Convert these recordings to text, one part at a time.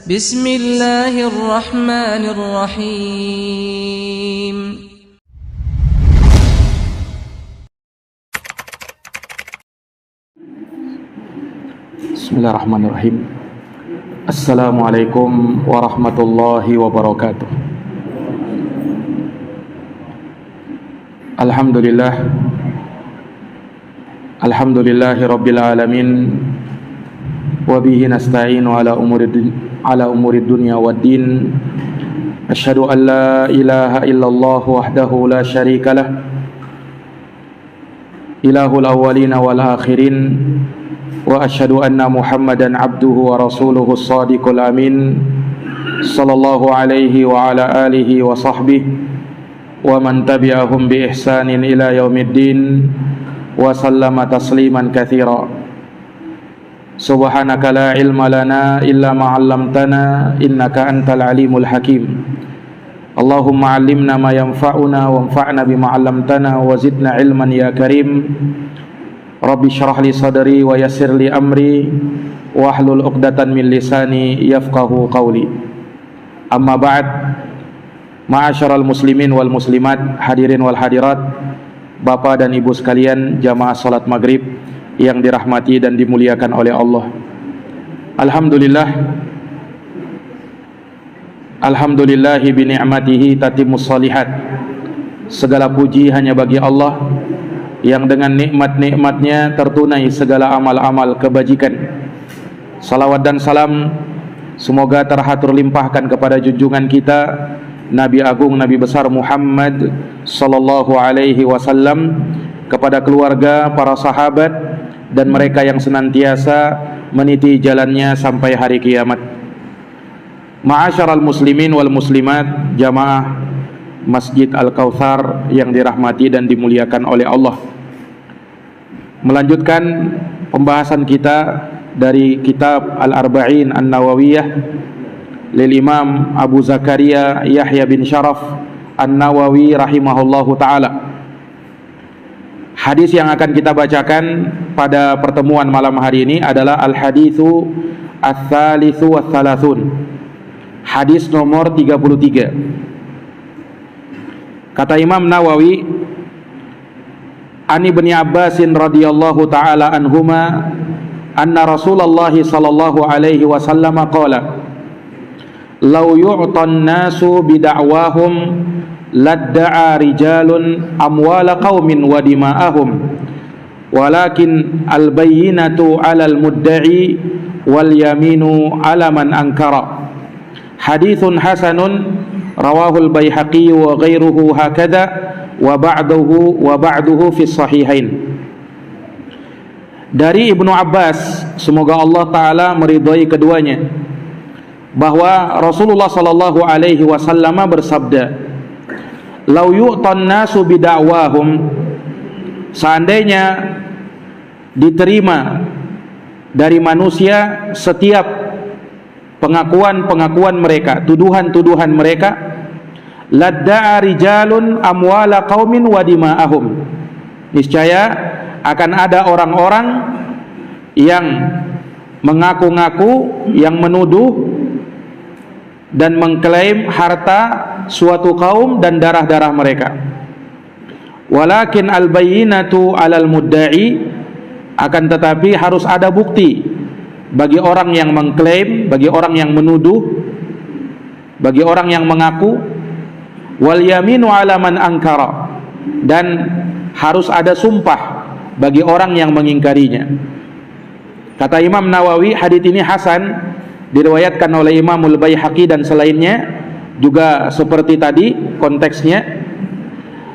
Bismillahirrahmanirrahim. Bismillahirrahmanirrahim. Assalamualaikum warahmatullahi wabarakatuh. Alhamdulillahi rabbil alamin. Wabihi nasta'inu ala umuri dunya waddin. Asyhadu an la ilaha illallah wahdahu la syarikalah, ilahul awwalina wal akhirin. Wa asyhadu anna Muhammadan abduhu wa rasuluhu as-sadiqul amin, sallallahu alaihi wa ala alihi wa sahbihi wa man tabi'ahum bi ihsanin ila yaumiddin wa sallama tasliman katsira. Subhanaka la ilma lana illa ma 'allamtana innaka antal alimul hakim. Allahumma 'allimna ma yanfa'una wanfa'na bima 'allamtana wa zidna ilman ya karim. Rabbi syrah li sadri wa yassir li amri wahlul 'uqdatan min lisani yafqahu qawli. Amma ba'd. Ma'asyiral muslimin wal muslimat, hadirin wal hadirat, Bapak dan Ibu sekalian, jamaah salat maghrib yang dirahmati dan dimuliakan oleh Allah. Alhamdulillahi bi ni'matihi tatimmus shalihat. Segala puji hanya bagi Allah yang dengan nikmat-nikmatnya tertunai segala amal-amal kebajikan. Salawat dan salam semoga terhatur limpahkan kepada junjungan kita Nabi Agung, Nabi besar Muhammad sallallahu alaihi wasallam, kepada keluarga, para sahabat, dan mereka yang senantiasa meniti jalannya sampai hari kiamat. Ma'asyiral muslimin wal muslimat, jamaah Masjid Al-Kautsar yang dirahmati dan dimuliakan oleh Allah. Melanjutkan pembahasan kita dari kitab Al-Arba'in An-Nawawiyah lil Imam Abu Zakaria Yahya bin Syaraf An-Nawawi rahimahullahu ta'ala. Hadis yang akan kita bacakan pada pertemuan malam hari ini adalah Al-Hadithu Ats-Tsalitsu Ats-Tsalatsун, hadis nomor 33. Kata Imam Nawawi, An Ibnu Abbasin radhiyallahu ta'ala anhuma anna Rasulullah sallallahu alaihi wasallam qala law yu'tan nasu bida'wahum ladda'a rijalun amwala qaumin wa dima'ahum walakin al-bayyinatu 'alal mudda'i wal yaminu 'ala man ankara. Haditsun hasanun rawahul Baihaqi wa ghairuhu hakadha wa ba'duhu fi sahihain. Dari Ibnu Abbas, semoga Allah taala meridhai keduanya, bahwa Rasulullah sallallahu alaihi wasallam bersabda, "Lau yu'tan nasu bida'wahum," seandainya diterima dari manusia setiap pengakuan-pengakuan mereka, tuduhan-tuduhan mereka, ladda'a rijalun amwala qaumin wa dima'ahum, niscaya akan ada orang-orang yang mengaku-ngaku, yang menuduh dan mengklaim harta suatu kaum dan darah-darah mereka. Walakin al-bayyinatu 'alal mudda'i, akan tetapi harus ada bukti bagi orang yang mengklaim, bagi orang yang menuduh, bagi orang yang mengaku. Wal yaminu 'ala man ankara, dan harus ada sumpah bagi orang yang mengingkarinya. Kata Imam Nawawi, hadits ini hasan, diriwayatkan oleh Imamul Baihaqi dan selainnya, juga seperti tadi konteksnya,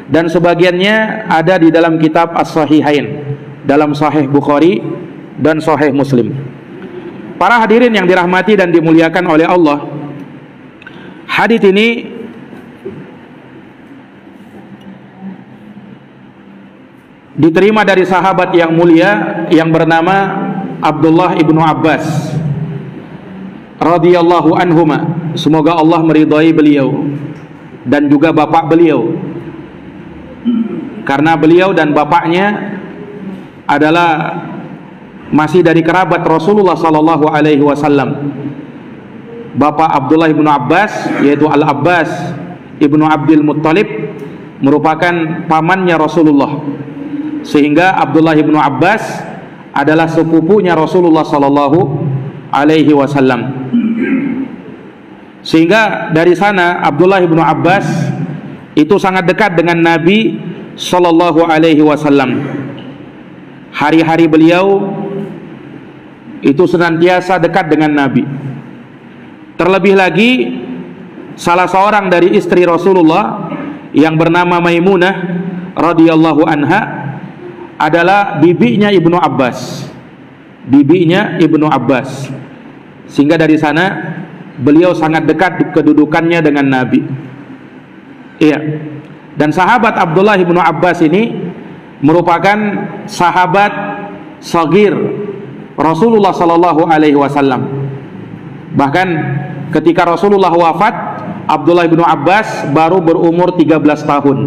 dan sebagiannya ada di dalam kitab As-Sahihain, dalam Sahih Bukhari dan Sahih Muslim. Para hadirin yang dirahmati dan dimuliakan oleh Allah, hadits ini diterima dari sahabat yang mulia yang bernama Abdullah ibnu Abbas radhiyallahu anhuma, semoga Allah meridhai beliau dan juga bapak beliau, karena beliau dan bapaknya adalah masih dari kerabat Rasulullah sallallahu alaihi wasallam. bapak Abdullah ibnu Abbas, yaitu Al-Abbas ibnu Abdul Muttalib, merupakan pamannya Rasulullah, sehingga Abdullah ibnu Abbas adalah sepupunya Rasulullah sallallahu alaihi wasallam. Sehingga dari sana Abdullah ibnu Abbas itu sangat dekat dengan Nabi sallallahu alaihi wasallam. Hari-hari beliau itu senantiasa dekat dengan Nabi. Terlebih lagi salah seorang dari istri Rasulullah yang bernama Maimunah radhiyallahu anha adalah bibinya Ibnu Abbas. Bibinya Ibnu Abbas. Sehingga dari sana beliau sangat dekat kedudukannya dengan Nabi. Iya. Dan sahabat Abdullah ibnu Abbas ini merupakan sahabat sagir Rasulullah sallallahu alaihi wasallam. Bahkan ketika Rasulullah wafat, Abdullah ibnu Abbas baru berumur 13 tahun.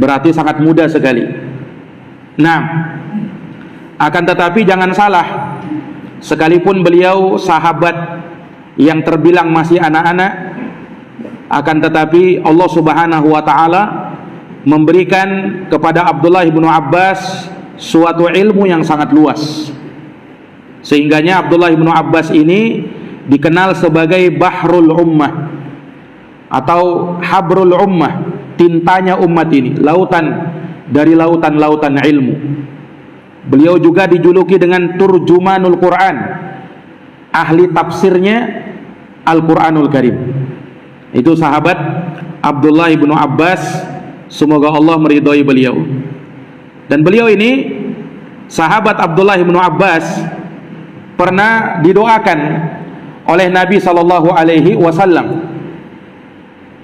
Berarti sangat muda sekali. Nah, akan tetapi jangan salah, sekalipun beliau sahabat yang terbilang masih anak-anak, akan tetapi Allah Subhanahu wa taala memberikan kepada Abdullah ibnu Abbas suatu ilmu yang sangat luas, sehingganya Abdullah ibnu Abbas ini dikenal sebagai Bahrul Ummah atau Habrul Ummah, tintanya umat ini, lautan dari lautan-lautan ilmu. Beliau juga dijuluki dengan Turjumanul Quran, ahli tafsirnya Al-Quranul Karim. Itu sahabat Abdullah ibnu Abbas, semoga Allah meridhai beliau. Dan beliau ini, sahabat Abdullah ibnu Abbas, pernah didoakan oleh Nabi sallallahu alaihi wasallam.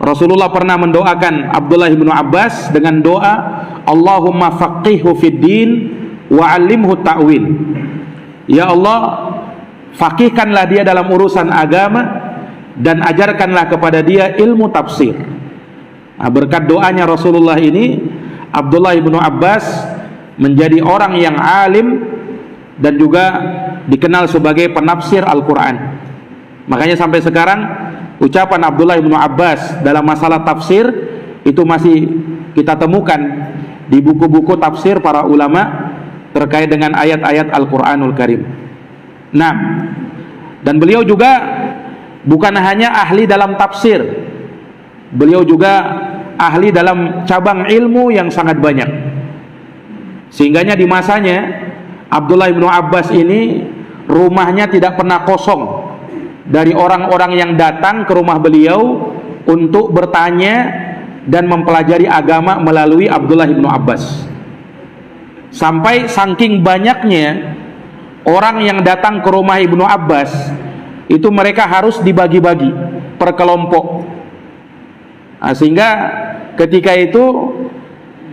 Rasulullah pernah mendoakan Abdullah ibnu Abbas dengan doa, Allahumma faqihhu fid din wa 'allimhu ta'wil. Ya Allah, faqihkanlah dia dalam urusan agama dan ajarkanlah kepada dia ilmu tafsir. Nah, berkat doanya Rasulullah ini, Abdullah ibnu Abbas menjadi orang yang alim dan juga dikenal sebagai penafsir Al-Quran. Makanya sampai sekarang ucapan Abdullah ibnu Abbas dalam masalah tafsir itu masih kita temukan di buku-buku tafsir para ulama terkait dengan ayat-ayat Al-Quranul Karim. Nah, dan beliau juga bukan hanya ahli dalam tafsir, beliau juga ahli dalam cabang ilmu yang sangat banyak. Sehingganya di masanya Abdullah ibnu Abbas ini rumahnya tidak pernah kosong dari orang-orang yang datang ke rumah beliau untuk bertanya dan mempelajari agama melalui Abdullah ibnu Abbas. Sampai saking banyaknya orang yang datang ke rumah Ibnu Abbas, itu mereka harus dibagi-bagi per kelompok. Nah, sehingga ketika itu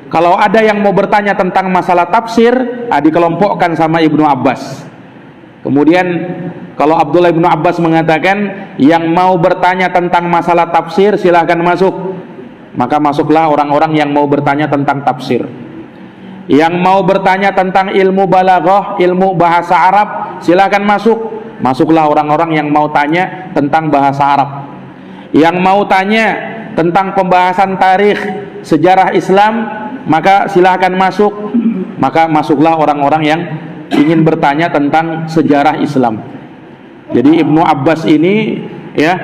kalau ada yang mau bertanya tentang masalah tafsir, dikelompokkan sama Ibnu Abbas. Kemudian kalau Abdullah ibnu Abbas mengatakan yang mau bertanya tentang masalah tafsir silahkan masuk, maka masuklah orang-orang yang mau bertanya tentang tafsir. Yang mau bertanya tentang ilmu balaghah, ilmu bahasa Arab, silahkan masuk. Masuklah orang-orang yang mau tanya tentang bahasa Arab. Yang mau tanya tentang pembahasan tarikh, sejarah Islam, maka silahkan masuk. Maka masuklah orang-orang yang ingin bertanya tentang sejarah Islam. Jadi Ibnu Abbas ini, ya,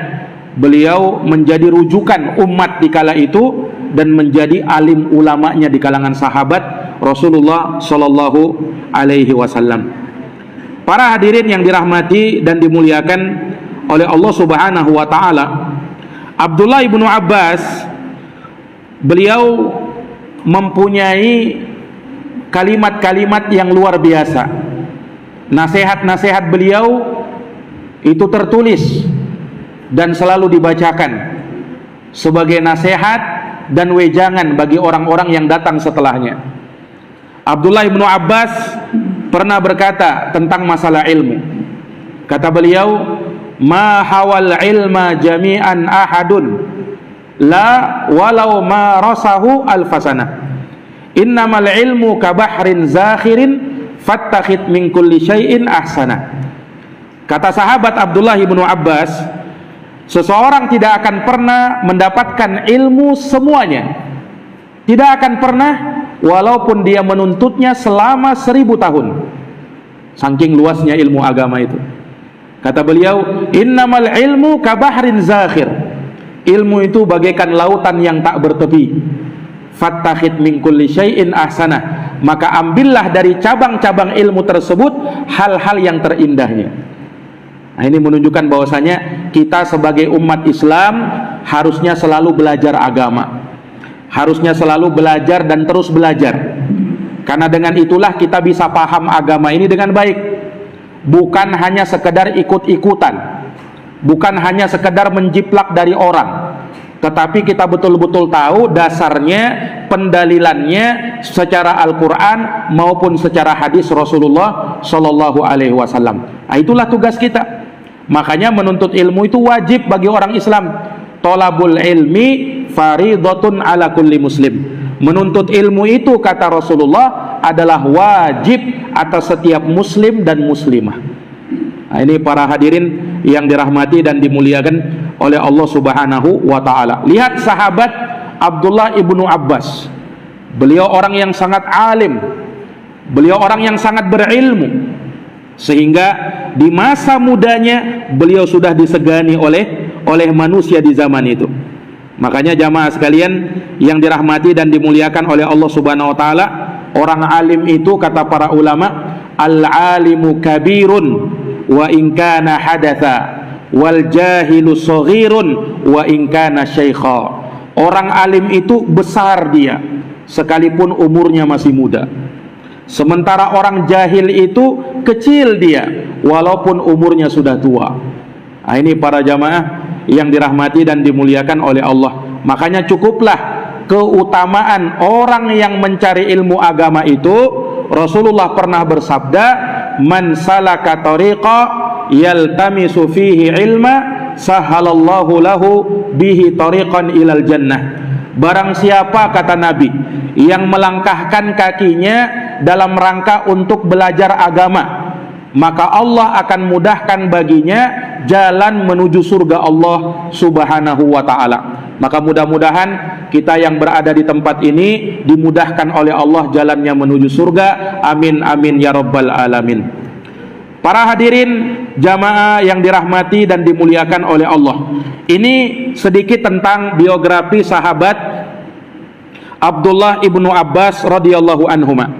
beliau menjadi rujukan umat di kala itu dan menjadi alim ulamanya di kalangan sahabat Rasulullah sallallahu alaihi wasallam. Para hadirin yang dirahmati dan dimuliakan oleh Allah Subhanahu wa taala, Abdullah ibnu Abbas beliau mempunyai kalimat-kalimat yang luar biasa. Nasihat-nasihat beliau itu tertulis dan selalu dibacakan sebagai nasihat dan wejangan bagi orang-orang yang datang setelahnya. Abdullah ibnu Abbas pernah berkata tentang masalah ilmu. Kata beliau, "Ma hawal ilma jami'an ahadun la walau ma rasahu alfasana. Innamal ilmu kabahrin zakhirin fattakhid min kulli syai'in ahsana." Kata sahabat Abdullah ibnu Abbas, seseorang tidak akan pernah mendapatkan ilmu semuanya, tidak akan pernah, walaupun dia menuntutnya selama 1000 tahun. Saking luasnya ilmu agama itu. Kata beliau, innamal ilmu kabahrin zakhir. Ilmu itu bagaikan lautan yang tak bertepi. Fattakhid min kulli syai'in ahsanah. Maka ambillah dari cabang-cabang ilmu tersebut hal-hal yang terindahnya. Nah, ini menunjukkan bahwasanya kita sebagai umat Islam harusnya selalu belajar agama. Harusnya selalu belajar dan terus belajar. Karena dengan itulah kita bisa paham agama ini dengan baik. Bukan hanya sekedar ikut-ikutan, bukan hanya sekedar menjiplak dari orang, tetapi kita betul-betul tahu dasarnya, pendalilannya secara Al-Quran maupun secara hadis Rasulullah Shallallahu Alaihi Wasallam. Nah, itulah tugas kita. Makanya menuntut ilmu itu wajib bagi orang Islam. Tolabul ilmi faridotun ala kulli muslim. Menuntut ilmu itu, kata Rasulullah, adalah wajib atas setiap muslim dan muslimah. Nah, ini para hadirin yang dirahmati dan dimuliakan oleh Allah Subhanahu wa ta'ala. Lihat sahabat Abdullah ibnu Abbas. Beliau orang yang sangat alim, beliau orang yang sangat berilmu, sehingga di masa mudanya beliau sudah disegani oleh manusia di zaman itu. Makanya jamaah sekalian yang dirahmati dan dimuliakan oleh Allah Subhanahu wa taala, orang alim itu kata para ulama, al-alimu kabirun wa in kana hadatha wal jahilu shaghirun wa in kana syaikha. Orang alim itu besar dia sekalipun umurnya masih muda. Sementara orang jahil itu kecil dia walaupun umurnya sudah tua. Nah, ini para jamaah yang dirahmati dan dimuliakan oleh Allah. Makanya cukuplah keutamaan orang yang mencari ilmu agama itu. Rasulullah pernah bersabda, man salaka tariqa yaltamisu fihi ilma sahalallahu lahu bihi tariqan ilal jannah. Barang siapa, kata Nabi, yang melangkahkan kakinya dalam rangka untuk belajar agama, maka Allah akan mudahkan baginya jalan menuju surga Allah Subhanahu wa ta'ala. Maka mudah-mudahan kita yang berada di tempat ini dimudahkan oleh Allah jalannya menuju surga. Amin amin ya rabbal alamin. Para hadirin jamaah yang dirahmati dan dimuliakan oleh Allah, ini sedikit tentang biografi sahabat Abdullah ibnu Abbas radhiyallahu anhuma.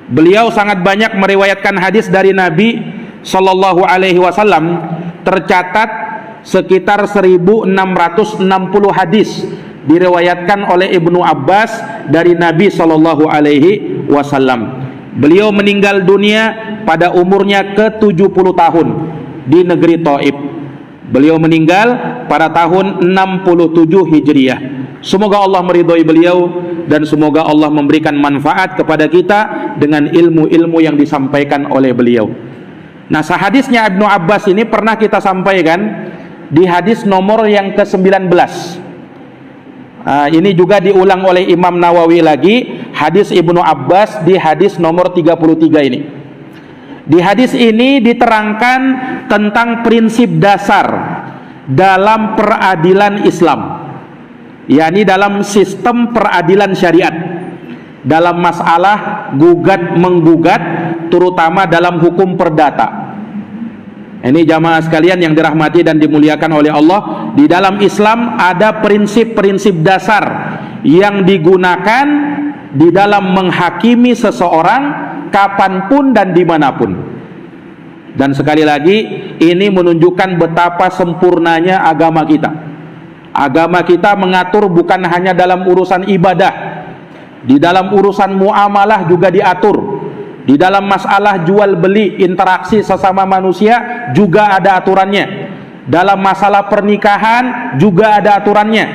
Beliau sangat banyak meriwayatkan hadis dari Nabi Sallallahu Alaihi Wasallam. Tercatat sekitar 1660 hadis diriwayatkan oleh Ibnu Abbas dari Nabi Sallallahu Alaihi Wasallam. Beliau meninggal dunia pada umurnya ke-70 tahun di negeri Taif. Beliau meninggal pada tahun 67 Hijriah. Semoga Allah meridhai beliau dan semoga Allah memberikan manfaat kepada kita dengan ilmu-ilmu yang disampaikan oleh beliau. Nah, hadisnya Ibnu Abbas ini pernah kita sampaikan di hadis nomor yang ke-19. Ini juga diulang oleh Imam Nawawi lagi, hadis Ibnu Abbas di hadis nomor 33 ini. Di hadis ini diterangkan tentang prinsip dasar dalam peradilan Islam, yakni dalam sistem peradilan syariat, dalam masalah gugat-menggugat, terutama dalam hukum perdata. Ini jamaah sekalian yang dirahmati dan dimuliakan oleh Allah, di dalam Islam ada prinsip-prinsip dasar yang digunakan di dalam menghakimi seseorang kapanpun dan dimanapun. Dan sekali lagi, ini menunjukkan betapa sempurnanya agama kita. Agama kita mengatur bukan hanya dalam urusan ibadah, di dalam urusan muamalah juga diatur. Di dalam masalah jual beli, interaksi sesama manusia juga ada aturannya. Dalam masalah pernikahan juga ada aturannya.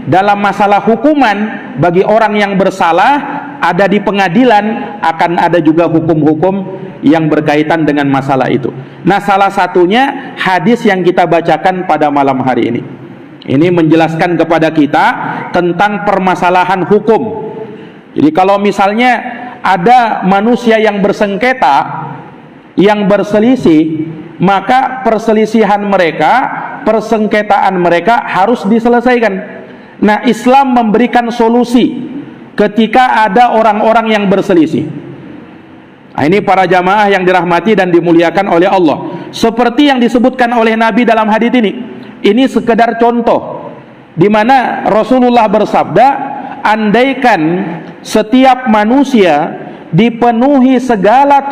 Dalam masalah hukuman bagi orang yang bersalah, ada di pengadilan akan ada juga hukum-hukum yang berkaitan dengan masalah itu. Nah, salah satunya hadis yang kita bacakan pada malam hari ini. Ini menjelaskan kepada kita tentang permasalahan hukum. Jadi kalau misalnya ada manusia yang bersengketa, yang berselisih, maka perselisihan mereka, persengketaan mereka harus diselesaikan. Nah, Islam memberikan solusi ketika ada orang-orang yang berselisih. Nah, ini para jamaah yang dirahmati dan dimuliakan oleh Allah. Seperti yang disebutkan oleh Nabi dalam hadis ini. Ini sekedar contoh di mana Rasulullah bersabda, andaikan setiap manusia dipenuhi segala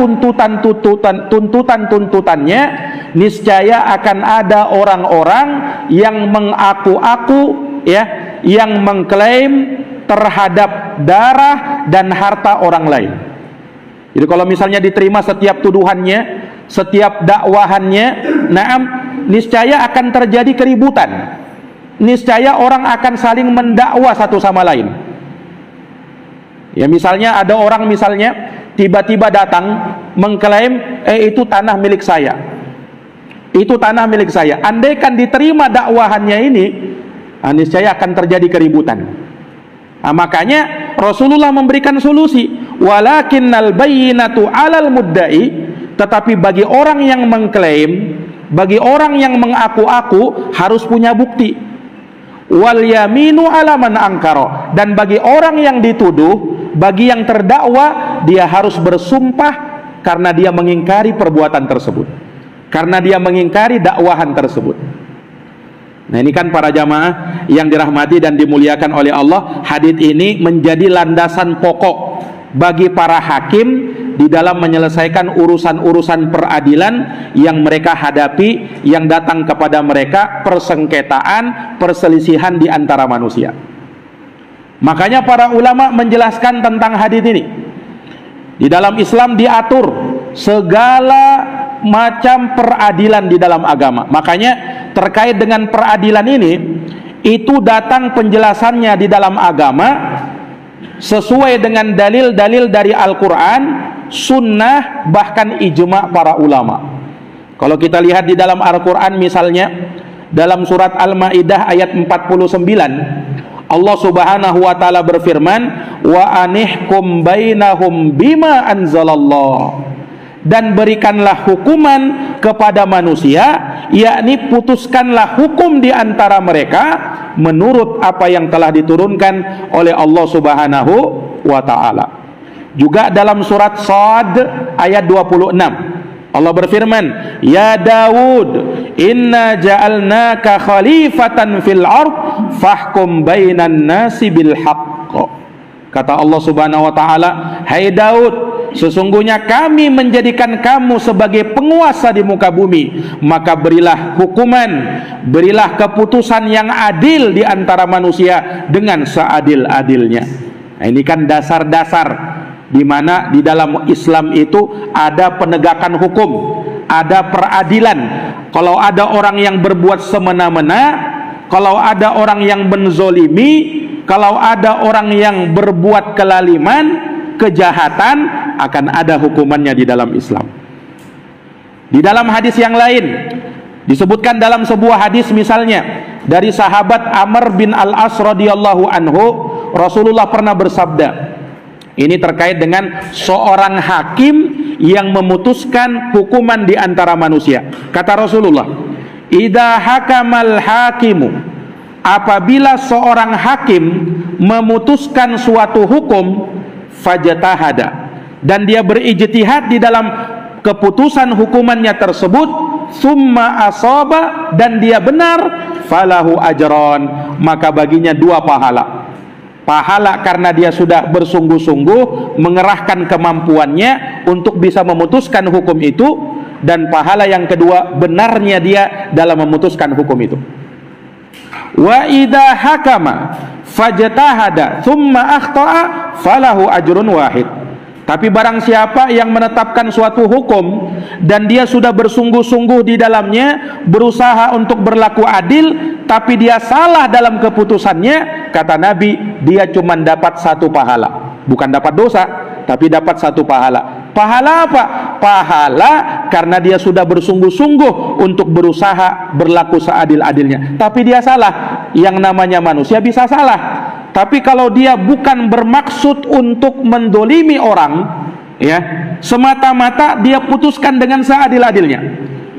tuntutannya, niscaya akan ada orang-orang yang mengaku-aku, ya, yang mengklaim terhadap darah dan harta orang lain. Jadi kalau misalnya diterima setiap tuduhannya, setiap dakwahannya, naam, niscaya akan terjadi keributan. Niscaya orang akan saling mendakwa satu sama lain. Ya, misalnya ada orang misalnya tiba-tiba datang mengklaim itu tanah milik saya. Itu tanah milik saya. Andaikan diterima dakwahannya ini, niscaya akan terjadi keributan. Nah, makanya Rasulullah memberikan solusi, walakinnal bayyinatu 'alal mudda'i, tetapi bagi orang yang mengklaim, bagi orang yang mengaku-aku harus punya bukti. Wal yaminu 'ala man angkara, dan bagi orang yang dituduh, bagi yang terdakwa, dia harus bersumpah karena dia mengingkari perbuatan tersebut, karena dia mengingkari dakwahan tersebut. Nah, ini kan para jamaah yang dirahmati dan dimuliakan oleh Allah, hadits ini menjadi landasan pokok bagi para hakim di dalam menyelesaikan urusan-urusan peradilan yang mereka hadapi, yang datang kepada mereka persengketaan, perselisihan di antara manusia. Makanya para ulama menjelaskan tentang hadits ini. Di dalam Islam diatur segala macam peradilan di dalam agama. Makanya terkait dengan peradilan ini, itu datang penjelasannya di dalam agama sesuai dengan dalil-dalil dari Al-Quran, sunnah, bahkan ijma' para ulama. Kalau kita lihat di dalam Al-Quran misalnya, dalam surat Al-Ma'idah ayat 49, Allah subhanahu wa ta'ala berfirman, wa anihkum bainahum bima anzalallah, dan berikanlah hukuman kepada manusia, yakni putuskanlah hukum di antara mereka menurut apa yang telah diturunkan oleh Allah subhanahu wa ta'ala. Juga dalam surat Shad ayat 26, Allah berfirman, ya Dawud, inna ja'alnaka khalifatan fil ard fahkum bainan nasi bil haqq. Kata Allah subhanahu wa ta'ala, hai Daud, sesungguhnya kami menjadikan kamu sebagai penguasa di muka bumi, maka berilah hukuman, berilah keputusan yang adil di antara manusia dengan seadil-adilnya. Nah, ini kan dasar-dasar di mana di dalam Islam itu ada penegakan hukum, ada peradilan. Kalau ada orang yang berbuat semena-mena, kalau ada orang yang menzolimi, kalau ada orang yang berbuat kelaliman, kejahatan, akan ada hukumannya di dalam Islam. Di dalam hadis yang lain disebutkan dalam sebuah hadis misalnya dari sahabat Amr bin Al-As radhiyallahu anhu, Rasulullah pernah bersabda, ini terkait dengan seorang hakim yang memutuskan hukuman di antara manusia. Kata Rasulullah, idza hakamal hakimu, apabila seorang hakim memutuskan suatu hukum, fajtahada, dan dia berijtihad di dalam keputusan hukumannya tersebut, summa asaba, dan dia benar, falahu ajran, maka baginya 2 pahala. Pahala karena dia sudah bersungguh-sungguh mengerahkan kemampuannya untuk bisa memutuskan hukum itu, dan pahala yang kedua, benarnya dia dalam memutuskan hukum itu. Wa idza hakama fajtahada thumma akhta'a falahu ajrun wahid. Tapi barang siapa yang menetapkan suatu hukum dan dia sudah bersungguh-sungguh di dalamnya, berusaha untuk berlaku adil, tapi dia salah dalam keputusannya, kata Nabi, dia cuma dapat 1 pahala. Bukan dapat dosa, tapi dapat 1 pahala. Pahala apa? Pahala karena dia sudah bersungguh-sungguh untuk berusaha berlaku seadil-adilnya. Tapi dia salah. Yang namanya manusia bisa salah. Tapi kalau dia bukan bermaksud untuk mendolimi orang, ya, semata-mata dia putuskan dengan seadil-adilnya,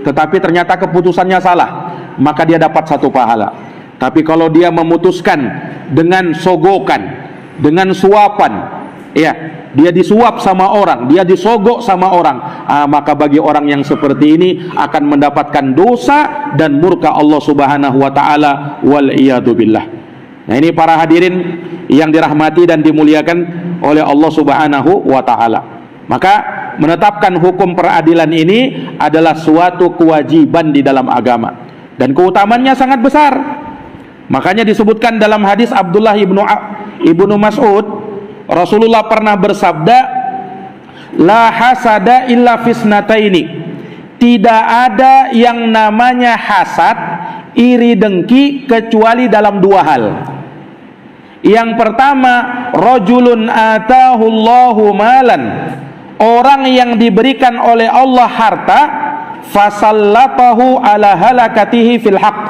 tetapi ternyata keputusannya salah, maka dia dapat 1 pahala. Tapi kalau dia memutuskan dengan sogokan, dengan suapan, ya, dia disuap sama orang, dia disogok sama orang, maka bagi orang yang seperti ini akan mendapatkan dosa dan murka Allah Subhanahu wa taala, wal iyadu billah. Nah, ini para hadirin yang dirahmati dan dimuliakan oleh Allah Subhanahu wa taala. Maka menetapkan hukum peradilan ini adalah suatu kewajiban di dalam agama dan keutamannya sangat besar. Makanya disebutkan dalam hadis Abdullah ibnu Mas'ud, Rasulullah pernah bersabda, la hasada illa fisnataini. Tidak ada yang namanya hasad, iri dengki, kecuali dalam 2 hal. Yang pertama, rajulun atahullahu malan, orang yang diberikan oleh Allah harta, fasallatahu ala halakatihi fil haqq,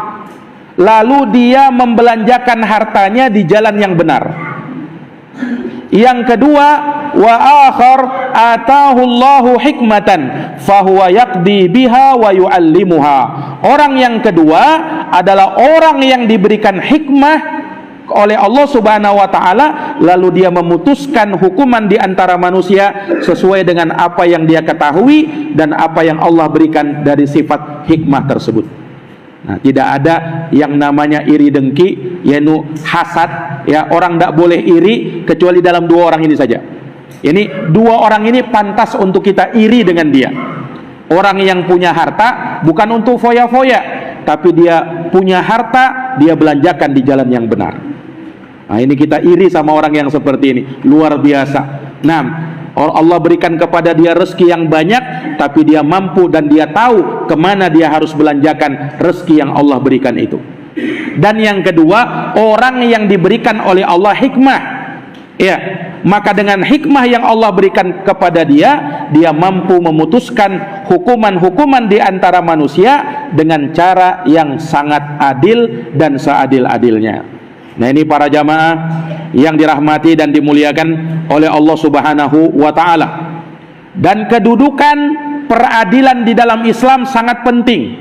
lalu dia membelanjakan hartanya di jalan yang benar. Yang kedua, wa akhar atahullahu hikmatan fahuwa yaqdi biha wa yuallimuha. Orang yang kedua adalah orang yang diberikan hikmah oleh Allah Subhanahu wa taala, lalu dia memutuskan hukuman di antara manusia sesuai dengan apa yang dia ketahui dan apa yang Allah berikan dari sifat hikmah tersebut. Nah, tidak ada yang namanya iri dengki, yaitu hasad, ya. Orang tidak boleh iri kecuali dalam 2 orang ini saja. Ini 2 orang ini pantas untuk kita iri dengan dia. Orang yang punya harta bukan untuk foya-foya, tapi dia punya harta, dia belanjakan di jalan yang benar. Nah, ini kita iri sama orang yang seperti ini, luar biasa. Nah, Allah berikan kepada dia rezeki yang banyak, tapi dia mampu dan dia tahu kemana dia harus belanjakan rezeki yang Allah berikan itu. Dan yang kedua, orang yang diberikan oleh Allah hikmah, ya, maka dengan hikmah yang Allah berikan kepada dia, dia mampu memutuskan hukuman-hukuman di antara manusia dengan cara yang sangat adil dan seadil-adilnya. Nah, ini para jamaah yang dirahmati dan dimuliakan oleh Allah Subhanahu wa taala. Dan kedudukan peradilan di dalam Islam sangat penting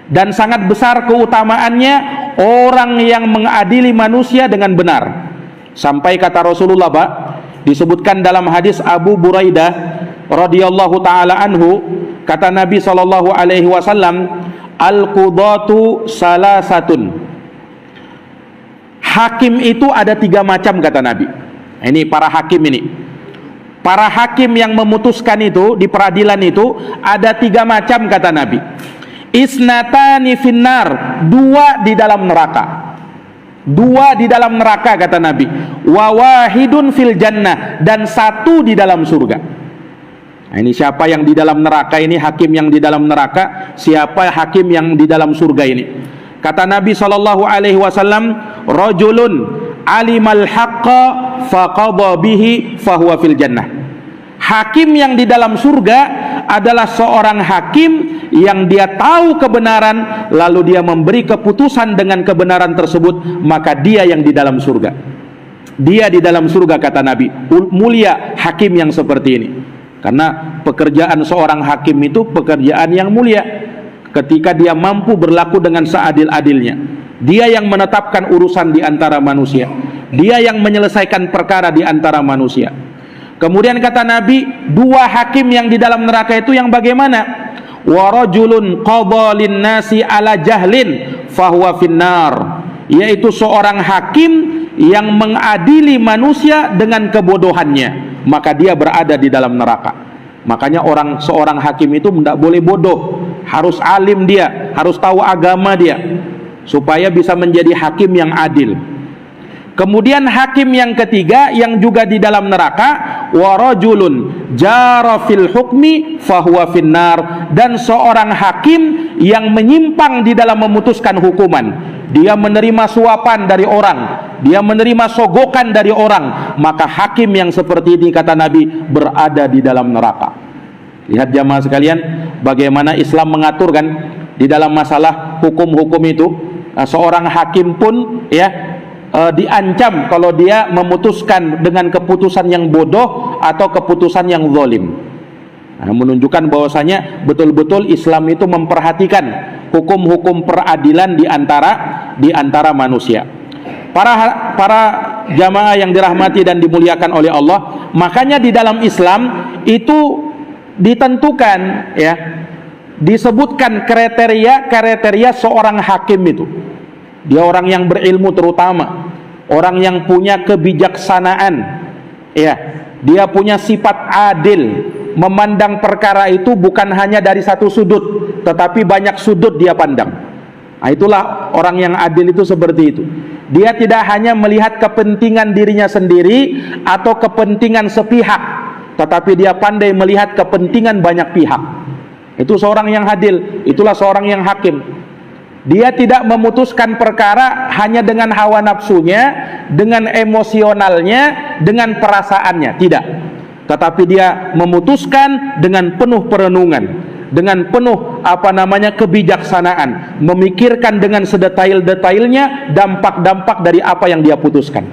dan sangat besar keutamaannya orang yang mengadili manusia dengan benar. Sampai kata Rasulullah, Pak, disebutkan dalam hadis Abu Buraidah radhiyallahu taala anhu, kata Nabi sallallahu alaihi wasallam, al-qudatu salasatun. Hakim itu ada 3 macam, kata Nabi. Ini para hakim ini. Para hakim yang memutuskan itu di peradilan itu ada 3 macam, kata Nabi. Isnatani finnar, 2 di dalam neraka. 2 di dalam neraka, kata Nabi. Wa wahidun fil jannah, dan 1 di dalam surga. Nah, ini siapa yang di dalam neraka ini? Hakim yang di dalam neraka. Siapa hakim yang di dalam surga ini? Kata Nabi sallallahu alaihi wasallam, rajulun alimal haqqa faqadha bihi fahuwa fil jannah. Hakim yang di dalam surga adalah seorang hakim yang dia tahu kebenaran, lalu dia memberi keputusan dengan kebenaran tersebut, maka dia yang di dalam surga. Dia di dalam surga, kata Nabi. Mulia hakim yang seperti ini. Karena pekerjaan seorang hakim itu pekerjaan yang mulia. Ketika dia mampu berlaku dengan seadil-adilnya, dia yang menetapkan urusan di antara manusia, dia yang menyelesaikan perkara di antara manusia. Kemudian kata Nabi, 2 hakim yang di dalam neraka itu yang bagaimana? Wa rajulun qadha lin-nasi ala jahlin fahuwa finnar, yaitu seorang hakim yang mengadili manusia dengan kebodohannya, maka dia berada di dalam neraka. Makanya seorang hakim itu tidak boleh bodoh, harus alim dia, harus tahu agama dia, supaya bisa menjadi hakim yang adil. Kemudian hakim yang ketiga yang juga di dalam neraka, wa rajulun jara fil hukmi fahuwa finnar, dan seorang hakim yang menyimpang di dalam memutuskan hukuman. Dia menerima suapan dari orang, dia menerima sogokan dari orang, maka hakim yang seperti ini, kata Nabi, berada di dalam neraka. Lihat jamaah sekalian, bagaimana Islam mengatur kan di dalam masalah hukum-hukum itu. Seorang hakim pun ya diancam kalau dia memutuskan dengan keputusan yang bodoh atau keputusan yang zalim. menunjukkan bahwasanya betul-betul Islam itu memperhatikan hukum-hukum peradilan di antara manusia. Para jamaah yang dirahmati dan dimuliakan oleh Allah, makanya di dalam Islam itu ditentukan, ya, disebutkan kriteria seorang hakim itu. Dia orang yang berilmu, terutama orang yang punya kebijaksanaan, ya, dia punya sifat adil, memandang perkara itu bukan hanya dari satu sudut, tetapi banyak sudut dia pandang. Nah, itulah orang yang adil itu seperti itu. Dia tidak hanya melihat kepentingan dirinya sendiri atau kepentingan sepihak, tetapi dia pandai melihat kepentingan banyak pihak. Itu seorang yang adil, itulah seorang yang hakim. Dia tidak memutuskan perkara hanya dengan hawa nafsunya, dengan emosionalnya, dengan perasaannya, tidak. Tetapi dia memutuskan dengan penuh perenungan, dengan penuh kebijaksanaan, memikirkan dengan sedetail-detailnya dampak-dampak dari apa yang dia putuskan.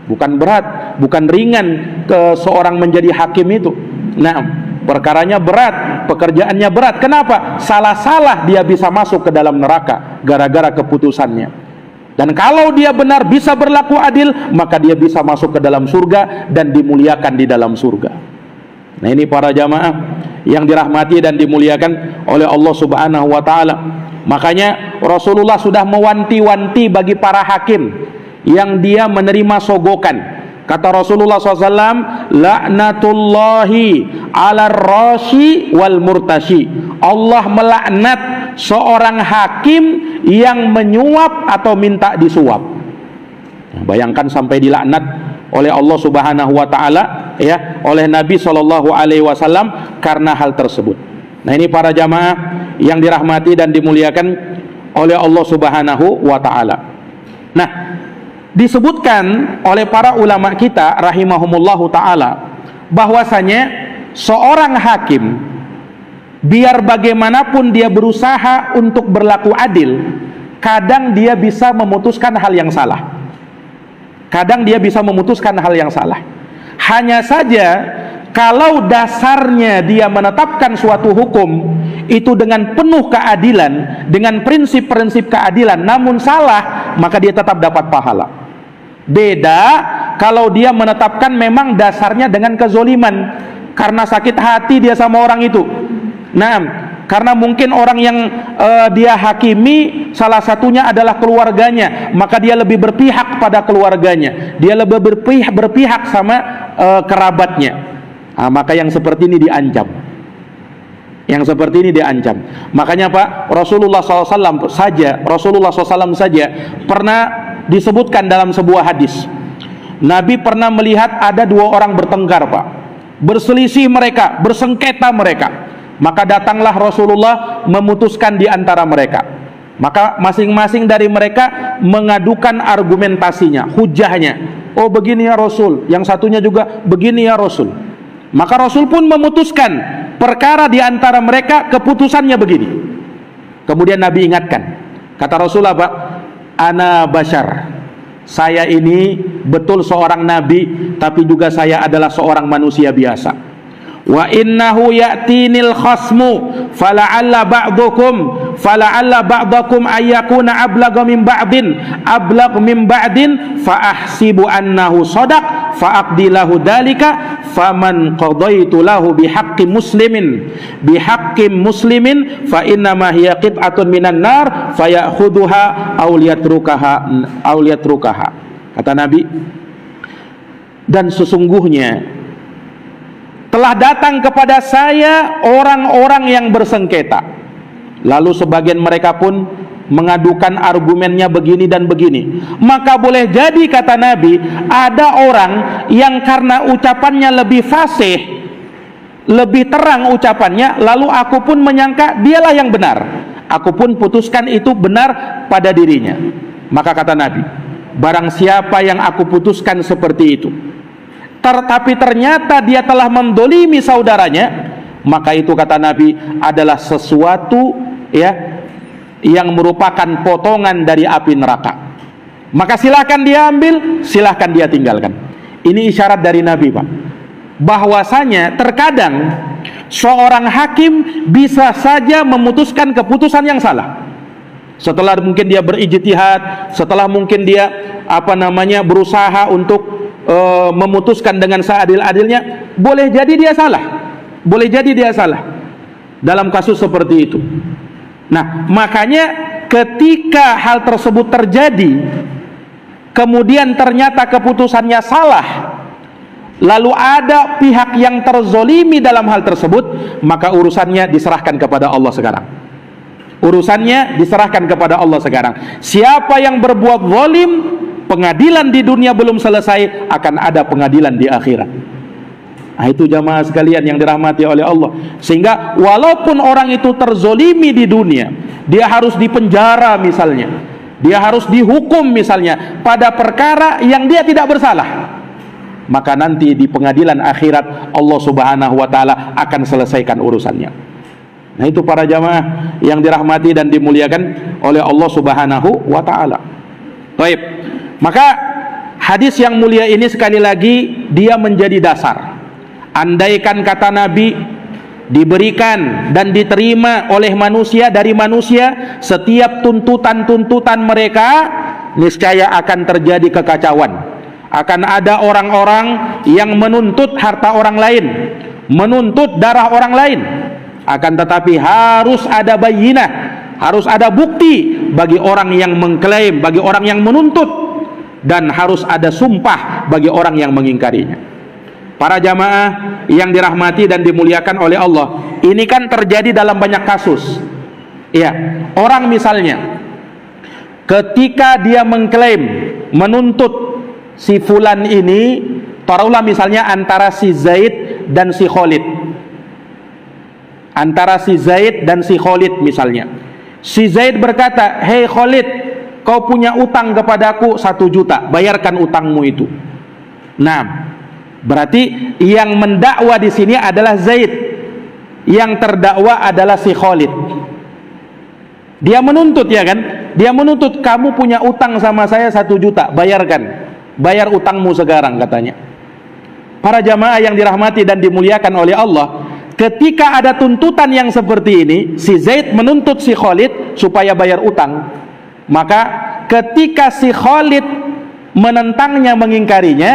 Bukan berat, bukan ringan ke seorang menjadi hakim itu. Nah, perkaranya berat, pekerjaannya berat. Kenapa? Salah-salah dia bisa masuk ke dalam neraka gara-gara keputusannya. Dan kalau dia benar bisa berlaku adil, maka dia bisa masuk ke dalam surga dan dimuliakan di dalam surga. Nah, ini para jamaah yang dirahmati dan dimuliakan oleh Allah Subhanahu wa taala. Makanya Rasulullah sudah mewanti-wanti bagi para hakim yang dia menerima sogokan. Kata Rasulullah SAW, laknatullahi ala rashi wal murtashi. Allah melaknat seorang hakim yang menyuap atau minta disuap. Bayangkan sampai dilaknat oleh Allah Subhanahu wa taala, ya, oleh Nabi sallallahu alaihi wasallam karena hal tersebut. Nah, ini para jamaah yang dirahmati dan dimuliakan oleh Allah Subhanahu wa taala. Nah, disebutkan oleh para ulama kita rahimahumullahu taala bahwasanya seorang hakim biar bagaimanapun dia berusaha untuk berlaku adil, kadang dia bisa memutuskan hal yang salah. Kadang dia bisa memutuskan hal yang salah. Hanya saja kalau dasarnya dia menetapkan suatu hukum itu dengan penuh keadilan, dengan prinsip-prinsip keadilan, namun salah, maka dia tetap dapat pahala. Beda kalau dia menetapkan memang dasarnya dengan kezoliman, karena sakit hati dia sama orang itu. Nah, karena mungkin orang yang dia hakimi salah satunya adalah keluarganya, maka dia lebih berpihak pada keluarganya, dia lebih berpihak sama kerabatnya. Nah, maka yang seperti ini diancam. Yang seperti ini diancam. Makanya Pak, Rasulullah SAW saja pernah disebutkan dalam sebuah hadis. Nabi pernah melihat ada dua orang bertengkar, Pak. Berselisih mereka, bersengketa mereka. Maka datanglah Rasulullah memutuskan di antara mereka. Maka masing-masing dari mereka mengadukan argumentasinya, hujahnya. Oh, begini ya Rasul, yang satunya juga begini ya Rasul. Maka Rasul pun memutuskan perkara di antara mereka, keputusannya begini. Kemudian Nabi ingatkan, kata Rasulullah, Pak, ana bashar, saya ini betul seorang nabi, tapi juga saya adalah seorang manusia biasa. Wa innahu ya'tinil khasmu fala'alla ba'dakum ayyakuna ablagha min ba'din fa ahsibu annahu shadaq fa aqdi lahu dalika faman qadaitu lahu bihaqqi muslimin fa inna ma hiya qit'atun minan nar fayakhudhuha aw liyatrukaha. Kata Nabi, dan sesungguhnya telah datang kepada saya orang-orang yang bersengketa, lalu sebagian mereka pun mengadukan argumennya begini dan begini. Maka boleh jadi, kata Nabi, ada orang yang karena ucapannya lebih fasih, lebih terang ucapannya, lalu aku pun menyangka dialah yang benar, aku pun putuskan itu benar pada dirinya. Maka kata Nabi, barang siapa yang aku putuskan seperti itu, tapi ternyata dia telah mendolimi saudaranya, maka itu, kata Nabi, adalah sesuatu, ya, yang merupakan potongan dari api neraka. Maka silahkan dia ambil, silahkan dia tinggalkan. Ini isyarat dari Nabi, Pak, bahwasanya terkadang Seorang hakim bisa saja memutuskan keputusan yang salah. Setelah mungkin dia berijtihad, setelah mungkin dia berusaha untuk memutuskan dengan seadil-adilnya, boleh jadi dia salah. Boleh jadi dia salah dalam kasus seperti itu. Nah, makanya ketika hal tersebut terjadi, kemudian ternyata keputusannya salah, lalu ada pihak yang terzolimi dalam hal tersebut, maka urusannya diserahkan kepada Allah sekarang. Urusannya diserahkan kepada Allah sekarang. Siapa yang berbuat zalim, pengadilan di dunia belum selesai, akan ada pengadilan di akhirat. Nah, itu jamaah sekalian yang dirahmati oleh Allah. Sehingga walaupun orang itu terzolimi di dunia, dia harus dipenjara misalnya, dia harus dihukum misalnya pada perkara yang dia tidak bersalah, maka nanti di pengadilan akhirat Allah Subhanahu wa ta'ala akan selesaikan urusannya. Nah, itu para jamaah yang dirahmati dan dimuliakan oleh Allah Subhanahu wa ta'ala. Baik, maka hadis yang mulia ini sekali lagi dia menjadi dasar. Andaikan kata Nabi diberikan dan diterima oleh manusia, dari manusia, setiap tuntutan-tuntutan mereka, niscaya akan terjadi kekacauan. Akan ada orang-orang yang menuntut harta orang lain, menuntut darah orang lain. Akan tetapi harus ada bayyinah, harus ada bukti bagi orang yang mengklaim, bagi orang yang menuntut, dan harus ada sumpah bagi orang yang mengingkarinya. Para jamaah yang dirahmati dan dimuliakan oleh Allah, ini kan terjadi dalam banyak kasus. Ya, orang misalnya ketika dia mengklaim, menuntut si fulan ini, taruhlah misalnya antara si Zaid dan si Khalid. Antara si Zaid dan si Khalid misalnya. Si Zaid berkata, "Hei Khalid, kau punya utang kepadaku 1 juta, bayarkan utangmu itu." Nah, berarti yang mendakwa di sini adalah Zaid, yang terdakwa adalah si Khalid. Dia menuntut, ya kan? Dia menuntut, kamu punya utang sama saya 1 juta, bayarkan, bayar utangmu sekarang, katanya. Para jamaah yang dirahmati dan dimuliakan oleh Allah, ketika ada tuntutan yang seperti ini, si Zaid menuntut si Khalid supaya bayar utang, maka ketika si Khalid menentangnya, mengingkarinya,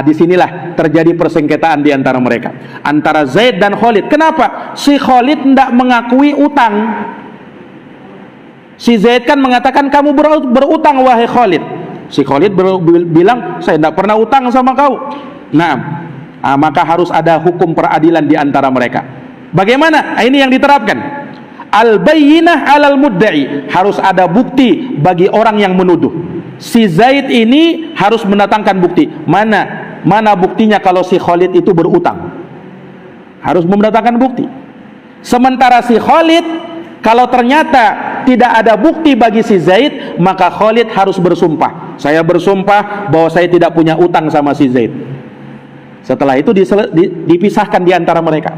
disinilah terjadi persengketaan di antara mereka, antara Zaid dan Khalid. Kenapa? Si Khalid tidak mengakui utang. Si Zaid kan mengatakan, kamu berutang wahai Khalid. Si Khalid bilang, saya tidak pernah utang sama kau. Nah, maka harus ada hukum peradilan di antara mereka. Bagaimana? Ini yang diterapkan. Al-bayyinah alal mudda'i, harus ada bukti bagi orang yang menuduh. Si Zaid ini harus mendatangkan bukti. Mana buktinya kalau si Khalid itu berutang? Harus mendatangkan bukti. Sementara si Khalid, kalau ternyata tidak ada bukti bagi si Zaid, maka Khalid harus bersumpah. Saya bersumpah bahwa saya tidak punya utang sama si Zaid. Setelah itu dipisahkan di antara mereka.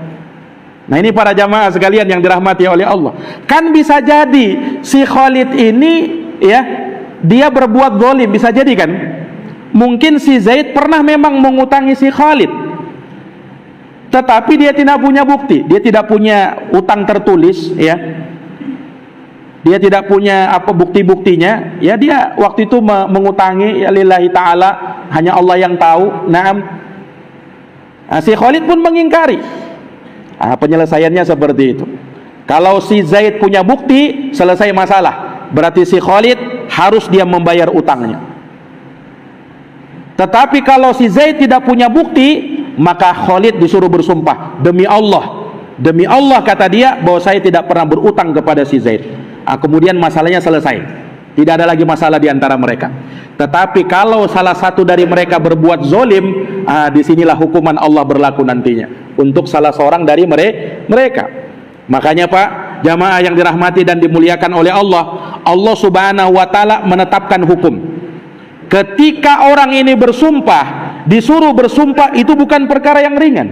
Nah, ini para jamaah sekalian yang dirahmati oleh Allah. Kan bisa jadi si Khalid ini, ya, dia berbuat zalim, bisa jadi kan? Mungkin si Zaid pernah memang mengutangi si Khalid, tetapi dia tidak punya bukti, dia tidak punya utang tertulis, ya. Dia tidak punya bukti-buktinya, ya, dia waktu itu mengutangi, ya, lillahi ta'ala, hanya Allah yang tahu. Naam. Si Khalid pun mengingkari. Penyelesaiannya seperti itu. Kalau si Zaid punya bukti, selesai masalah. Berarti si Khalid harus dia membayar utangnya. Tetapi kalau si Zaid tidak punya bukti, maka Khalid disuruh bersumpah, demi Allah kata dia, bahwa saya tidak pernah berutang kepada si Zaid. Kemudian masalahnya selesai, tidak ada lagi masalah di antara mereka. Tetapi kalau salah satu dari mereka berbuat zolim, disinilah hukuman Allah berlaku nantinya untuk salah seorang dari mereka. Makanya Pak, jamaah yang dirahmati dan dimuliakan oleh Allah, Allah Subhanahu wa ta'ala menetapkan hukum. Ketika orang ini bersumpah, disuruh bersumpah, itu bukan perkara yang ringan,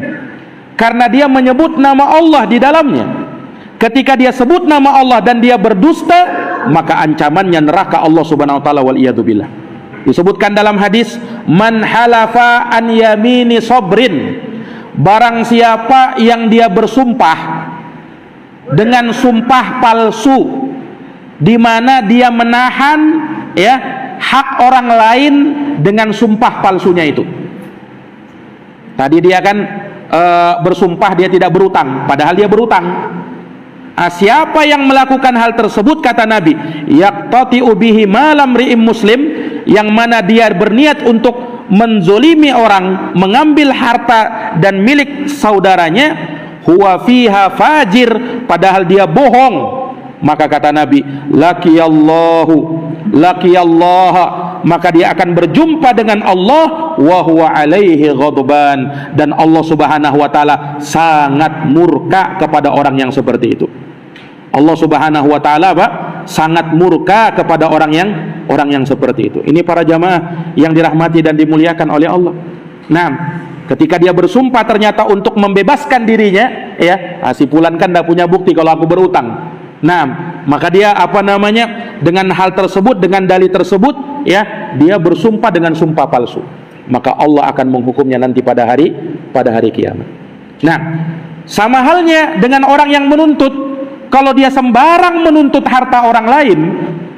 karena dia menyebut nama Allah di dalamnya. Ketika dia sebut nama Allah dan dia berdusta, maka ancamannya neraka Allah Subhanahu wa ta'ala, wal iyadu billah. Disebutkan dalam hadis, man halafa an yamini sabrin barang siapa yang dia bersumpah dengan sumpah palsu, di mana dia menahan ya hak orang lain dengan sumpah palsunya itu. Tadi dia kan bersumpah dia tidak berutang, padahal dia berutang. Siapa yang melakukan hal tersebut, kata Nabi, yaqtati'u bihi malam ri'im muslim, yang mana dia berniat untuk menzolimi orang, mengambil harta dan milik saudaranya, huwa fiha fajir, padahal dia bohong, maka kata Nabi, laqiyallaha, maka dia akan berjumpa dengan Allah, wa huwa alaihi ghadban, dan Allah Subhanahu wa taala sangat murka kepada orang yang seperti itu. Allah Subhanahu wa taala sangat murka kepada orang yang seperti itu. Ini para jamaah yang dirahmati dan dimuliakan oleh Allah. Nah, ketika dia bersumpah ternyata untuk membebaskan dirinya, ya, si fulan kan tidak punya bukti kalau aku berutang. Nah, maka dia dengan hal tersebut, dengan dalih tersebut, ya, dia bersumpah dengan sumpah palsu. Maka Allah akan menghukumnya nanti pada hari kiamat. Nah, sama halnya dengan orang yang menuntut. Kalau dia sembarang menuntut harta orang lain,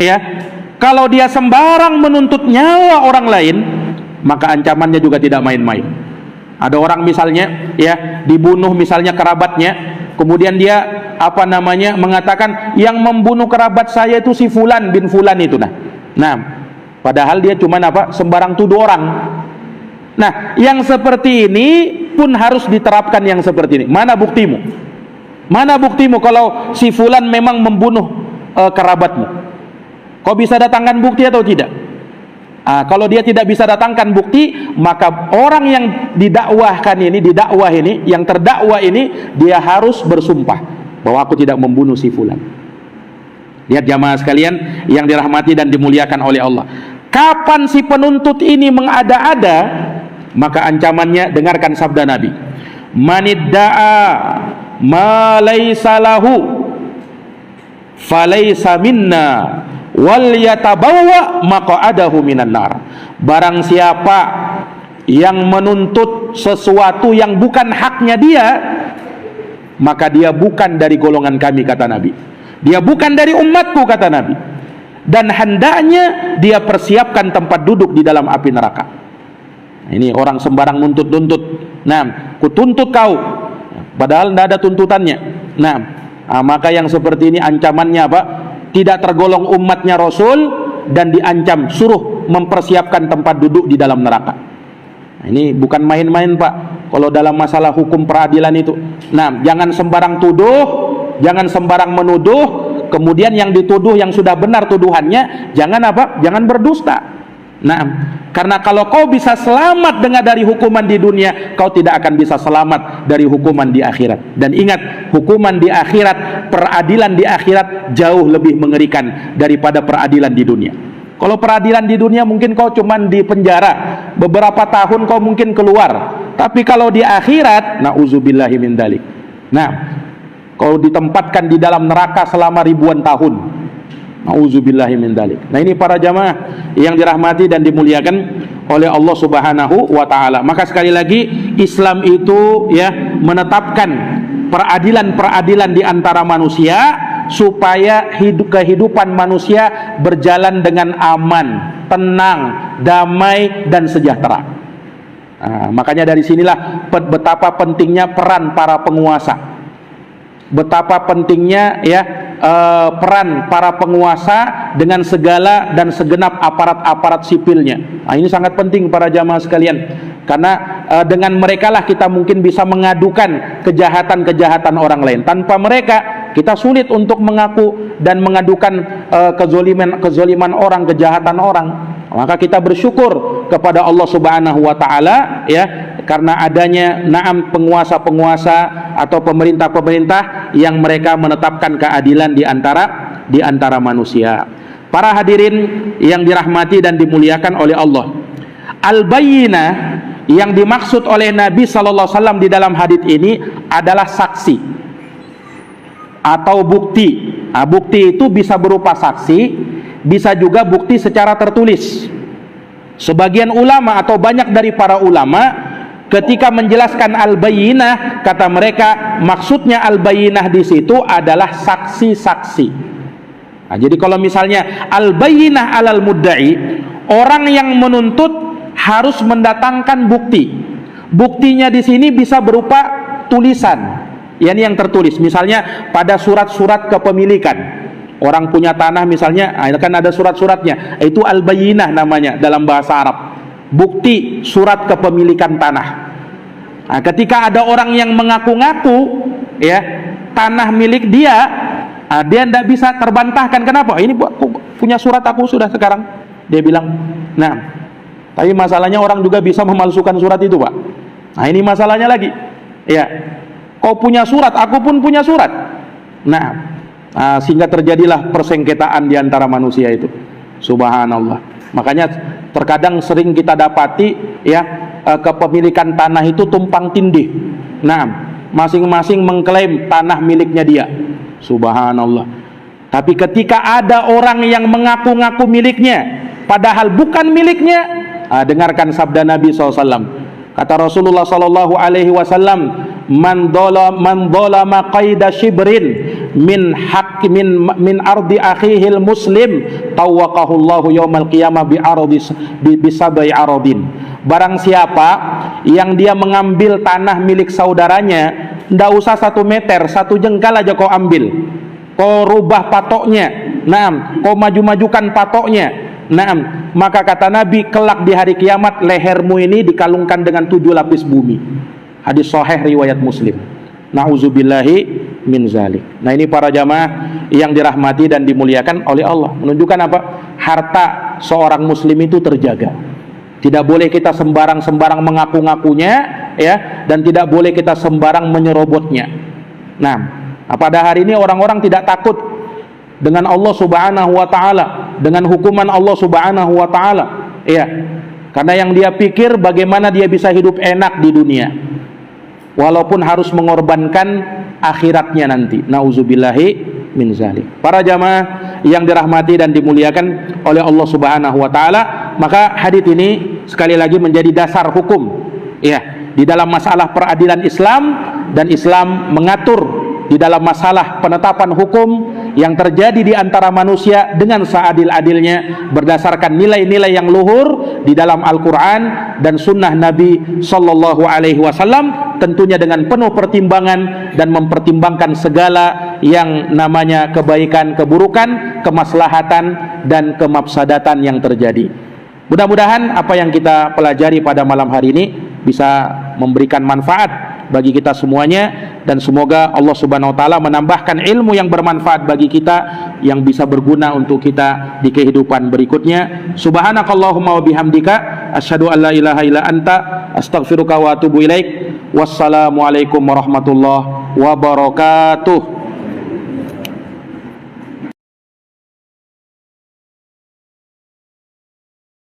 ya, kalau dia sembarang menuntut nyawa orang lain, maka ancamannya juga tidak main-main. Ada orang misalnya, ya, dibunuh misalnya kerabatnya, kemudian dia mengatakan yang membunuh kerabat saya itu si fulan bin fulan itu. Nah, padahal dia cuma sembarang tuduh orang. Nah, yang seperti ini pun harus diterapkan yang seperti ini. Mana buktimu? Mana buktimu kalau si fulan memang membunuh kerabatmu? Kau bisa datangkan bukti atau tidak? Kalau dia tidak bisa datangkan bukti, maka orang yang didakwah ini, yang terdakwa ini, dia harus bersumpah bahwa aku tidak membunuh si fulan. Lihat jamaah sekalian yang dirahmati dan dimuliakan oleh Allah. Kapan si penuntut ini mengada-ada, maka ancamannya, dengarkan sabda Nabi. Manidda'a ma laysa lahu falaysa minna wal yatabawwa maq'adahu minan nar. Barang siapa yang menuntut sesuatu yang bukan haknya dia, maka dia bukan dari golongan kami, kata Nabi. Dia bukan dari umatku, kata Nabi. Dan hendaknya dia persiapkan tempat duduk di dalam api neraka. Ini orang sembarang nuntut-nuntut. Nah, kutuntut kau, padahal tidak ada tuntutannya. Nah, maka yang seperti ini ancamannya apa? Tidak tergolong umatnya Rasul dan diancam suruh mempersiapkan tempat duduk di dalam neraka. Nah, ini bukan main-main, Pak, kalau dalam masalah hukum peradilan itu. Nah, jangan sembarang tuduh, jangan sembarang menuduh, kemudian yang dituduh yang sudah benar tuduhannya jangan berdusta. Nah, karena kalau kau bisa selamat dari hukuman di dunia, kau tidak akan bisa selamat dari hukuman di akhirat. Dan ingat, hukuman di akhirat, peradilan di akhirat jauh lebih mengerikan daripada peradilan di dunia. Kalau peradilan di dunia mungkin kau cuman di penjara beberapa tahun, kau mungkin keluar. Tapi kalau di akhirat, na'udzubillahi min dzalik. Nah, kau ditempatkan di dalam neraka selama ribuan tahun. Na'udzubillahi min dzalik. Nah, ini para jamaah yang dirahmati dan dimuliakan oleh Allah Subhanahu wa taala. Maka sekali lagi, Islam itu ya menetapkan peradilan-peradilan di antara manusia supaya kehidupan manusia berjalan dengan aman, tenang, damai dan sejahtera. Makanya dari sinilah betapa pentingnya peran para penguasa. Betapa pentingnya peran para penguasa dengan segala dan segenap aparat-aparat sipilnya. Ini sangat penting para jamaah sekalian, karena dengan mereka lah kita mungkin bisa mengadukan kejahatan-kejahatan orang lain. Tanpa mereka kita sulit untuk mengaku dan mengadukan kezoliman orang, kejahatan orang. Maka kita bersyukur kepada Allah Subhanahu wa taala, ya, karena adanya penguasa-penguasa atau pemerintah-pemerintah yang mereka menetapkan keadilan di antara manusia. Para hadirin yang dirahmati dan dimuliakan oleh Allah, al-bayyinah yang dimaksud oleh Nabi sallallahu alaihi wasallam di dalam hadis ini adalah saksi atau bukti. Bukti itu bisa berupa saksi, bisa juga bukti secara tertulis. Sebagian ulama atau banyak dari para ulama Ketika menjelaskan al-bayyinah, kata mereka maksudnya al-bayyinah di situ adalah saksi-saksi. Nah, jadi kalau misalnya al-bayyinah alal mudda'i, orang yang menuntut harus mendatangkan bukti. Buktinya di sini bisa berupa tulisan, yakni yang tertulis. Misalnya pada surat-surat kepemilikan, orang punya tanah misalnya, kan ada surat-suratnya. Itu al-bayyinah namanya dalam bahasa Arab. Bukti surat kepemilikan tanah. Nah, ketika ada orang yang mengaku-ngaku ya tanah milik dia, dia tidak bisa terbantahkan. Kenapa? Ini punya surat aku sudah sekarang. Dia bilang. Nah, tapi masalahnya orang juga bisa memalsukan surat itu, Pak. Nah, ini masalahnya lagi. Ya, kau punya surat, aku pun punya surat. Nah, sehingga terjadilah persengketaan di antara manusia itu. Subhanallah. Makanya terkadang sering kita dapati ya kepemilikan tanah itu tumpang tindih. Nah, masing-masing mengklaim tanah miliknya dia. Subhanallah. Tapi ketika ada orang yang mengaku-ngaku miliknya padahal bukan miliknya, dengarkan sabda Nabi SAW. Kata Rasulullah SAW, man dhalama qaida shibrin min ardi akhihil muslim tawaqahullahu yawmal qiyamah bisabai aradin. Barang siapa yang dia mengambil tanah milik saudaranya, ndak usah 1 meter, 1 jengkal aja kau ambil, kau rubah patoknya, kau maju-majukan patoknya, maka kata Nabi, kelak di hari kiamat lehermu ini dikalungkan dengan 7 lapis bumi. Hadis sahih riwayat Muslim. Nauzubillahi min zalik. Nah, ini para jamaah yang dirahmati dan dimuliakan oleh Allah, menunjukkan apa? Harta seorang muslim itu terjaga. Tidak boleh kita sembarang mengaku-ngakunya ya, dan tidak boleh kita sembarang menyerobotnya. Nah, pada hari ini orang-orang tidak takut dengan Allah Subhanahu wa taala, dengan hukuman Allah Subhanahu wa taala. Ya. Karena yang dia pikir bagaimana dia bisa hidup enak di dunia, walaupun harus mengorbankan akhiratnya nanti. Nauzubillahi min zalik. Para jamaah yang dirahmati dan dimuliakan oleh Allah Subhanahu wa taala, maka hadis ini sekali lagi menjadi dasar hukum ya di dalam masalah peradilan Islam, dan Islam mengatur di dalam masalah penetapan hukum yang terjadi di antara manusia dengan seadil-adilnya berdasarkan nilai-nilai yang luhur di dalam Al-Quran dan Sunnah Nabi Sallallahu Alaihi Wasallam, tentunya dengan penuh pertimbangan dan mempertimbangkan segala yang namanya kebaikan, keburukan, kemaslahatan dan kemafsadatan yang terjadi. Mudah-mudahan apa yang kita pelajari pada malam hari ini bisa memberikan manfaat bagi kita semuanya, dan semoga Allah Subhanahu wa taala menambahkan ilmu yang bermanfaat bagi kita yang bisa berguna untuk kita di kehidupan berikutnya. Subhanakallahumma wa bihamdika asyhadu an la ilaha illa anta astaghfiruka wa atubu ilaik. Wassalamualaikum warahmatullahi wabarakatuh.